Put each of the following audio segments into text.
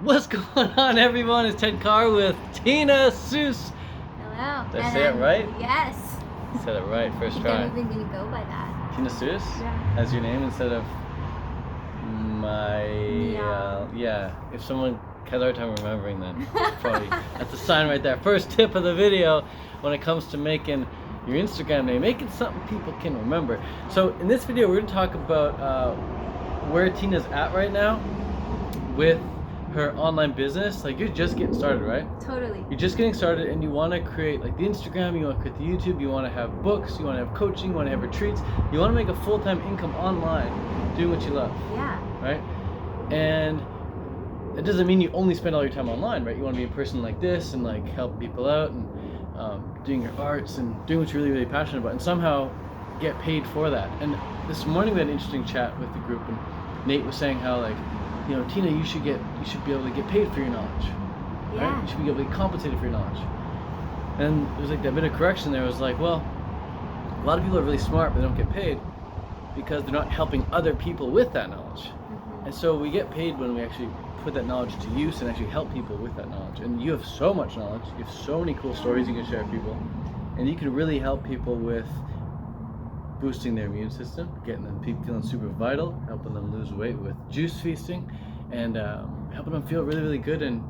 What's going on, everyone? It's Ted Carr with Tina Seuss. Hello. Did I say it right? Yes. Said it right, first try. I'm even gonna go by that. Tina Seuss? Yeah. As your name instead of my... yeah. If someone has a hard time remembering, then probably that's a sign right there. First tip of the video when it comes to making your Instagram name, make it something people can remember. So in this video, we're gonna talk about where Tina's at right now with her online business. Like, you're just getting started, right? Totally. You're just getting started, and you want to create like the Instagram, you want to create the YouTube, you want to have books, you want to have coaching, you want to have retreats, you want to make a full-time income online doing what you love. Yeah. Right? And it doesn't mean you only spend all your time online, right? You want to be a person like this and like help people out and doing your arts and doing what you're really, really passionate about, and somehow get paid for that. And this morning we had an interesting chat with the group, and Nate was saying how, like, you know, Tina, you should be able to get paid for your knowledge. Right? Yeah. You should be able to get compensated for your knowledge. And there's like that bit of correction there. It was like, well, a lot of people are really smart, but they don't get paid because they're not helping other people with that knowledge. Mm-hmm. And so we get paid when we actually put that knowledge to use and actually help people with that knowledge. And you have so much knowledge. You have so many cool stories you can share with people. And you can really help people with boosting their immune system, getting them feeling super vital, helping them lose weight with juice feasting, and helping them feel really, really good and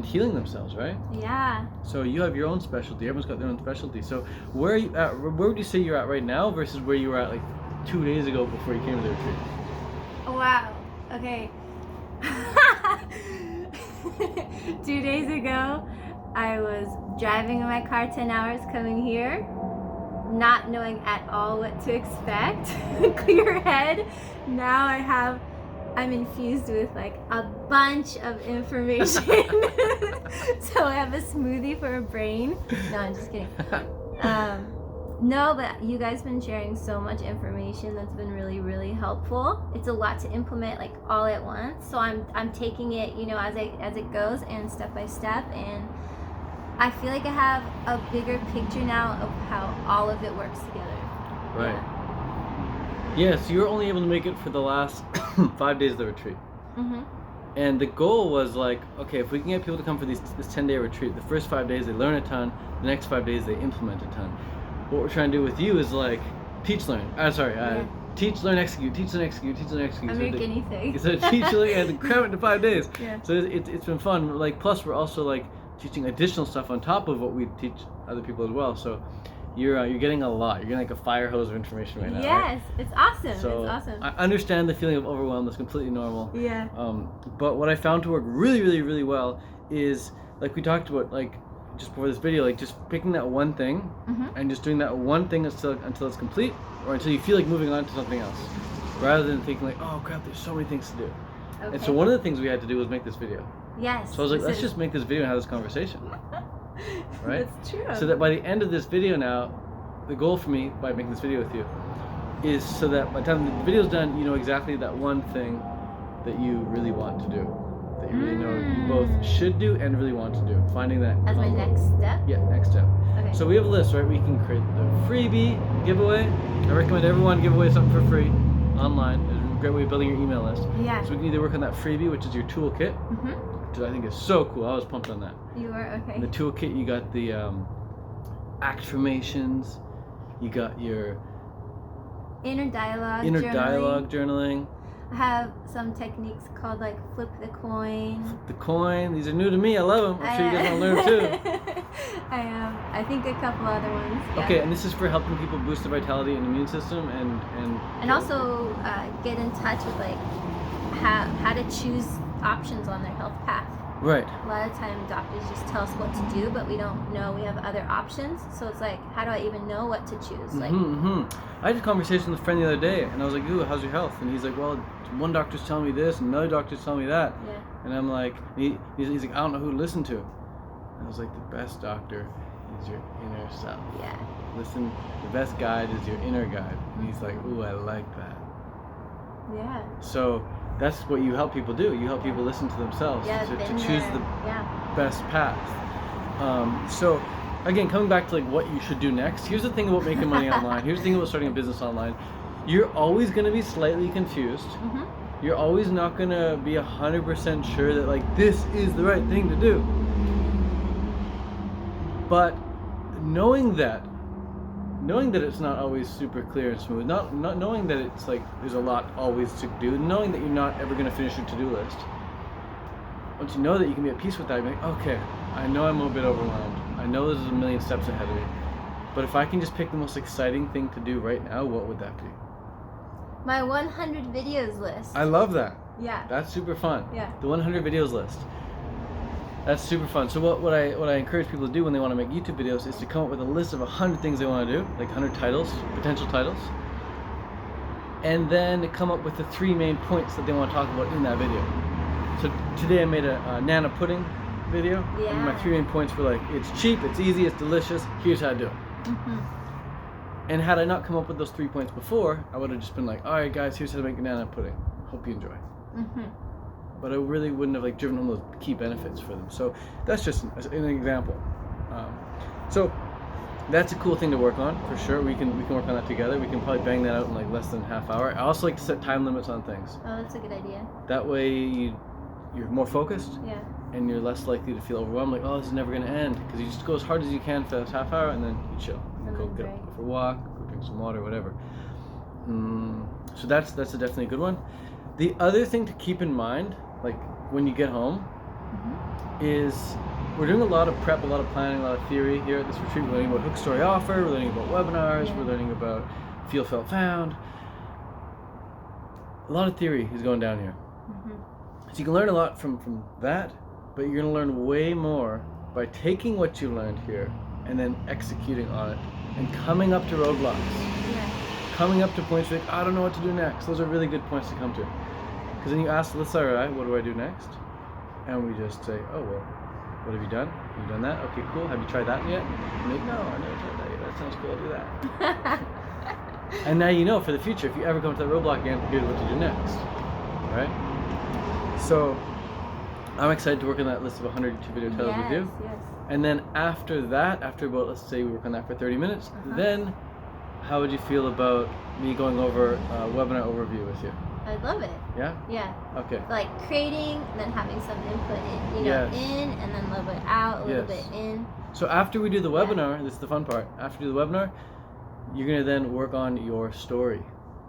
healing themselves, right? Yeah. So you have your own specialty. Everyone's got their own specialty. So where are you at? Where would you say you're at right now versus where you were at like 2 days ago before you came to the retreat? Wow. Okay. 2 days ago, I was driving in my car 10 hours coming here, not knowing at all what to expect. Clear head. Now I'm infused with like a bunch of information. So I have a smoothie for a brain. No, I'm just kidding. No, but you guys have been sharing so much information that's been really, really helpful. It's a lot to implement like all at once. So I'm taking it, you know, as it goes and step by step, and I feel like I have a bigger picture now of how all of it works together. Right. Yeah, so you were only able to make it for the last 5 days of the retreat. Mm-hmm. And the goal was like, okay, if we can get people to come for this 10-day retreat, the first 5 days they learn a ton, the next 5 days they implement a ton. What we're trying to do with you is like teach, learn. Teach, learn, execute. Teach, learn, execute. Teach, learn, execute. I'm your guinea pig. So teach, learn, and cram it into 5 days. Yeah. So it's been fun. Like, plus we're also like teaching additional stuff on top of what we teach other people as well. So you're getting a lot. You're getting like a fire hose of information right now. Yes, right? It's awesome. So it's awesome. I understand the feeling of overwhelm. That's completely normal. Yeah. But what I found to work really, really, really well is, like we talked about, like just before this video, like just picking that one thing and just doing that one thing until it's complete, or until you feel like moving on to something else, rather than thinking like, oh crap, there's so many things to do. Okay. And so one of the things we had to do was make this video. Yes. So I was like, let's just make this video and have this conversation. Right? That's true. So that by the end of this video now, the goal for me by making this video with you is so that by the time the video's done, you know exactly that one thing that you really want to do, that you really know you both should do and really want to do. Finding that as my next step. Yeah, next step. Okay. So we have a list, right? We can create the freebie giveaway. I recommend everyone give away something for free online. It's a great way of building your email list. Yeah. So we can either work on that freebie, which is your toolkit, which I think is so cool. I was pumped on that. You are okay. In the toolkit, you got the affirmations. You got your inner dialogue journaling. I have some techniques called like flip the coin. Flip the coin. These are new to me. I love them. I'm sure you guys want to learn too. I think a couple other ones. Yeah. Okay, and this is for helping people boost their vitality and immune system, and also get in touch with like how to choose options on their health path. Right. A lot of time doctors just tell us what to do, but we don't know we have other options. So it's like, how do I even know what to choose? Like, I had a conversation with a friend the other day, and I was like, "Ooh, how's your health?" And he's like, "Well, one doctor's telling me this, and another doctor's telling me that." Yeah. And I'm like, he's like, "I don't know who to listen to." And I was like, "The best doctor is your inner self. Yeah. Listen, the best guide is your inner guide." And he's like, "Ooh, I like that." Yeah. So that's what you help people do. You help people listen to themselves to choose the best path. So again, coming back to like what you should do next. Here's the thing about making money online. Here's the thing about starting a business online. You're always going to be slightly confused You're always not gonna be 100% sure that like this is the right thing to do. But knowing that it's not always super clear and smooth, not knowing that it's like there's a lot always to do, knowing that you're not ever gonna finish your to-do list. Once you know that, you can be at peace with that. You're like, okay, I know I'm a bit overwhelmed. I know there's a million steps ahead of me. But if I can just pick the most exciting thing to do right now, what would that be? My 100 videos list. I love that. Yeah. That's super fun. Yeah. The 100 videos list. That's super fun. So what I encourage people to do when they want to make YouTube videos is to come up with a list of 100 things they want to do, like 100 titles, potential titles, and then come up with the 3 main points that they want to talk about in that video. So today I made a nana pudding video. Yeah. And my 3 main points were like, it's cheap, it's easy, it's delicious, here's how to do it. Mm-hmm. And had I not come up with those 3 points before, I would have just been like, all right guys, here's how to make banana pudding. Hope you enjoy. Mm-hmm. But I really wouldn't have like driven home those key benefits for them. So that's just an example. So that's a cool thing to work on for sure. We can work on that together. We can probably bang that out in like less than a half hour. I also like to set time limits on things. Oh, that's a good idea. That way you're more focused. Yeah. And you're less likely to feel overwhelmed, like, oh, this is never going to end. Because you just go as hard as you can for this half hour, and then you chill. And go for a walk, go drink some water, whatever. So that's definitely a good one. The other thing to keep in mind, like when you get home, is we're doing a lot of prep, a lot of planning, a lot of theory here at this retreat. We're learning about Hook Story Offer, we're learning about webinars, we're learning about Feel, Felt, Found. A lot of theory is going down here. So you can learn a lot from that, but you're going to learn way more by taking what you learned here and then executing on it and coming up to roadblocks. Yeah. Coming up to points where you're like, I don't know what to do next. Those are really good points to come to. Because then you ask, let's all right, what do I do next? And we just say, oh, well, what have you done? Have you done that? Okay, cool. Have you tried that yet? And like, no, I never tried that yet. That sounds cool. I'll do that. And now you know for the future, if you ever come to that roadblock again, here's what to do next. All right? So I'm excited to work on that list of 100 YouTube video titles with you. Yes. And then after that, after about, let's say we work on that for 30 minutes, then how would you feel about me going over a webinar overview with you? I love it. Yeah? Yeah. Okay. Like creating, then having some input in, in, and then a little bit out, a little bit in. So after we do the webinar, this is the fun part. After you do the webinar, you're going to then work on your story.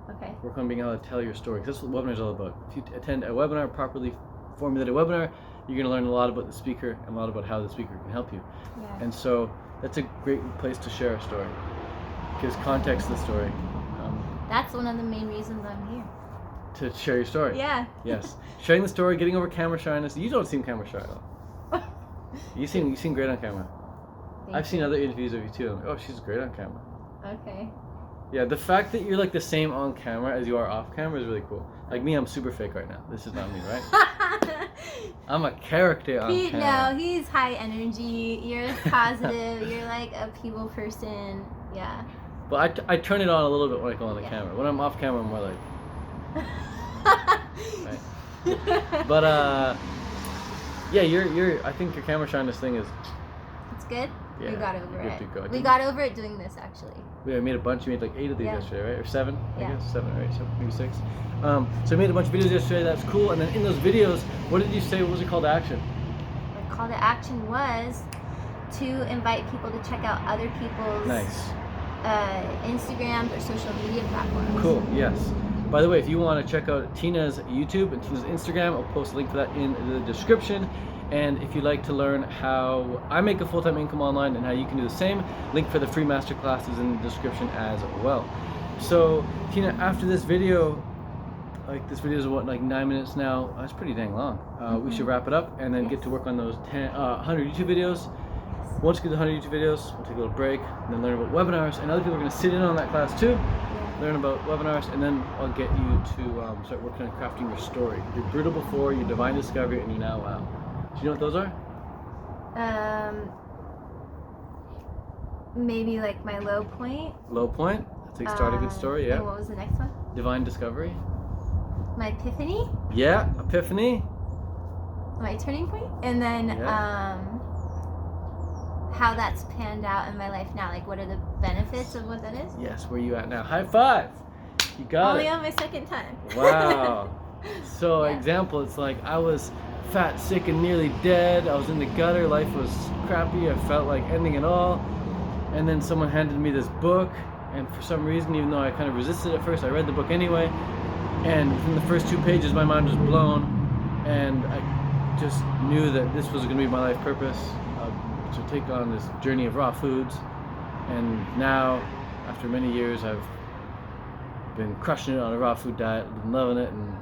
Okay. Work on being able to tell your story. Because that's what webinars all about. If you attend a webinar, properly formulated webinar, you're going to learn a lot about the speaker and a lot about how the speaker can help you. Yeah. And so that's a great place to share a story. Gives context to the story. That's one of the main reasons I'm here. To share your story. Yeah. Yes. Sharing the story, getting over camera shyness. You don't seem camera shy at all. You seem great on camera. I've seen other interviews of you too. I'm like, oh, she's great on camera. Okay. Yeah, the fact that you're like the same on camera as you are off camera is really cool. Like me, I'm super fake right now. This is not me, right? I'm a character on camera. No, he's high energy. You're positive. You're like a people person. Yeah. But I turn it on a little bit when I go on the camera. When I'm off camera, I'm more like. Right. But yeah, you're. I think your camera shyness thing is. It's good. Yeah, we got over it. To go. We got over it doing this actually. We made a bunch. We made like 8 of these yesterday, right? Or 7, I guess. 7 or 8, maybe 6. So we made a bunch of videos yesterday. That's cool. And then in those videos, what did you say? What was your call to action? The call to action was to invite people to check out other people's Instagrams or social media platforms. Cool. Yes. By the way, if you want to check out Tina's YouTube and Tina's Instagram, I'll post a link for that in the description. And if you'd like to learn how I make a full-time income online and how you can do the same, link for the free masterclass is in the description as well. So, Tina, after this video, like this video is what, like 9 minutes now? That's pretty dang long. We should wrap it up and then get to work on those 100 YouTube videos. Once we get the 100 YouTube videos, we'll take a little break and then learn about webinars. And other people are going to sit in on that class too. Learn about webinars, and then I'll get you to start working on crafting your story. Your brutal before, your divine discovery, and your now wow. Do you know what those are? Maybe like my low point. Low point. That's like start a good story. Yeah. And what was the next one? Divine discovery. My epiphany. Yeah, epiphany. My turning point, and then how that's panned out in my life now. Like, what are the benefits of what that is? Yes, where you at now? High five! You got Only it. on my second time. Wow. So Yeah. example, it's like I was fat, sick, and nearly dead. I was in the gutter. Life was crappy. I felt like ending it all. And then someone handed me this book, and for some reason, even though I kind of resisted at first, I read the book anyway. And within the first 2 pages, my mind was blown, and I just knew that this was going to be my life purpose, to take on this journey of raw foods. And now, after many years, I've been crushing it on a raw food diet, been loving it, and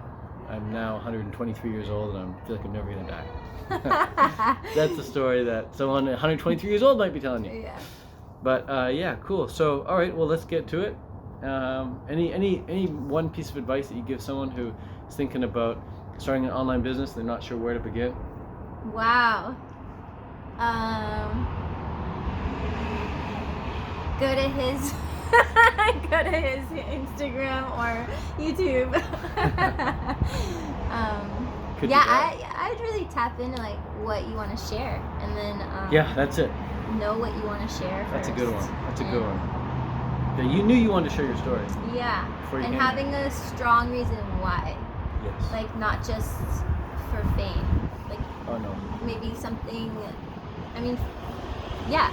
I'm now 123 years old, and I feel like I'm never going to die. That's a story that someone 123 years old might be telling you. Yeah. But yeah, cool. So all right, well, let's get to it. Any one piece of advice that you give someone who is thinking about starting an online business, they're not sure where to begin? Wow. Go to his Instagram or YouTube. Could do Yeah, that. I'd really tap into like what you want to share, and then Yeah, that's it. know what you want to share first. That's a good one. That's a good And- one. Yeah, you knew you wanted to share your story. Yeah, Before you and came. having a strong reason why, Yes. like not just for fame, like Oh no. maybe something. I mean, yeah,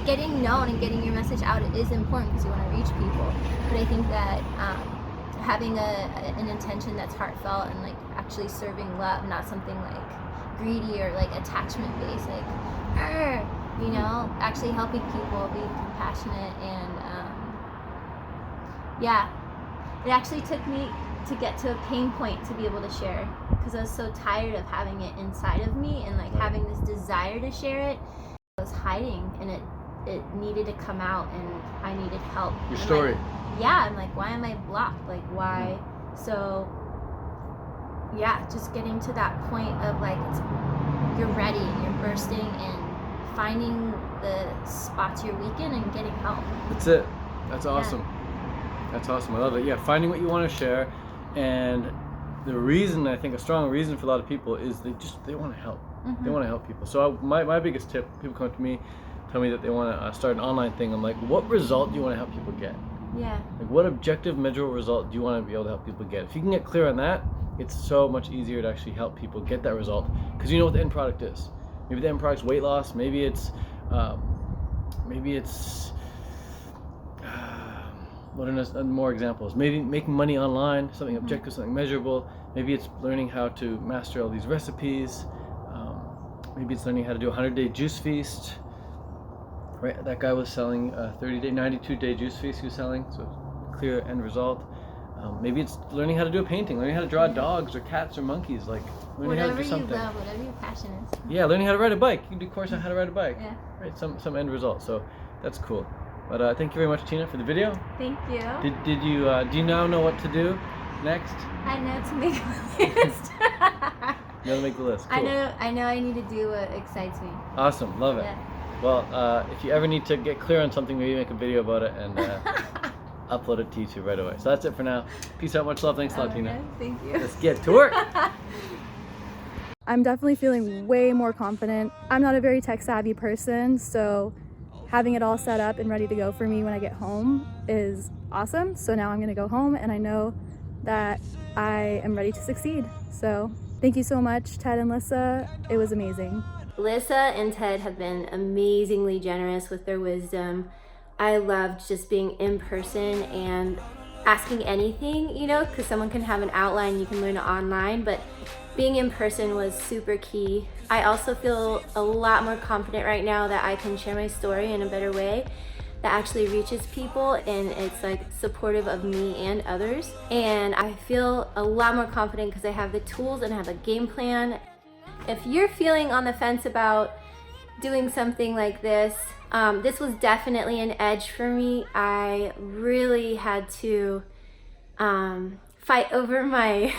getting known and getting your message out is important because you want to reach people. But I think that having an intention that's heartfelt and like actually serving love, not something like greedy or like attachment based, like, you know, actually helping people, being compassionate, and yeah, it actually took me to get to a pain point to be able to share, because I was so tired of having it inside of me and like Right. having this desire to share it. I was hiding, and it needed to come out, and I needed help. Your And, story. like, yeah, I'm like, why am I blocked? Like, why? So yeah, just getting to that point of like you're ready and you're bursting and finding the spots you're weak in and getting help. That's it. That's awesome. That's awesome. I love it. Yeah, finding what you want to share, and the reason, I think a strong reason for a lot of people is they want to help. Mhm. They want to help people. So my biggest tip: people come to me, tell me that they want to start an online thing. I'm like, what result do you want to help people get? Yeah. Like, what objective, measurable result do you want to be able to help people get? If you can get clear on that, it's so much easier to actually help people get that result, because you know what the end product is. Maybe the end product's weight loss. Maybe it's what are more examples? Maybe making money online, something objective, something measurable. Maybe it's learning how to master all these recipes. Maybe it's learning how to do a 100-day juice feast. Right, that guy was selling a 30-day, 92-day juice feast he was selling, so clear end result. Maybe it's learning how to do a painting, learning how to draw dogs or cats or monkeys, like learning how to Whatever do you something. love, whatever your passion is. Yeah, learning how to ride a bike. You can do a course on how to ride a bike. Yeah. Right, some end result. So that's cool. But thank you very much, Tina, for the video. Thank you. Did you do you now know what to do next? I know to make a list. You know to make the list. Cool. I know I need to do what excites me. Awesome, love it. Yeah. Well, if you ever need to get clear on something, maybe make a video about it and upload it to YouTube right away. So that's it for now. Peace out, much love. Thanks a lot, Tina. Okay, thank you. Let's get to work. I'm definitely feeling way more confident. I'm not a very tech savvy person, so having it all set up and ready to go for me when I get home is awesome. So now I'm gonna go home and I know that I am ready to succeed. So thank you so much, Ted and Lissa. It was amazing. Lissa and Ted have been amazingly generous with their wisdom. I loved just being in person and asking anything, you know, because someone can have an outline, you can learn it online, but being in person was super key. I also feel a lot more confident right now that I can share my story in a better way that actually reaches people, and it's like supportive of me and others. And I feel a lot more confident because I have the tools and I have a game plan. If you're feeling on the fence about doing something like this, this was definitely an edge for me. I really had to fight over my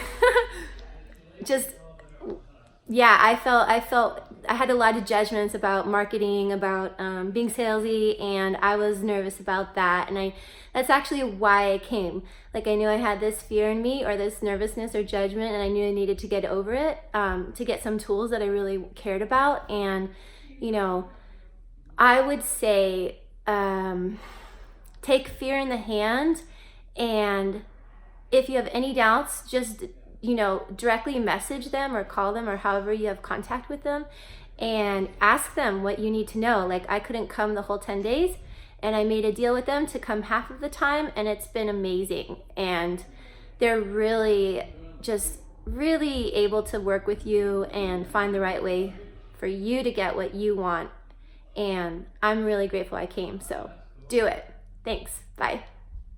I felt I had a lot of judgments about marketing, about being salesy, and I was nervous about that. And that's actually why I came. Like, I knew I had this fear in me, or this nervousness or judgment, and I knew I needed to get over it, to get some tools that I really cared about. And, you know, I would say take fear in the hand, and if you have any doubts, just you know, directly message them or call them or however you have contact with them and ask them what you need to know. Like, I couldn't come the whole 10 days, and I made a deal with them to come half of the time, and it's been amazing. And they're really just really able to work with you and find the right way for you to get what you want. And I'm really grateful I came. So do it. Thanks. Bye.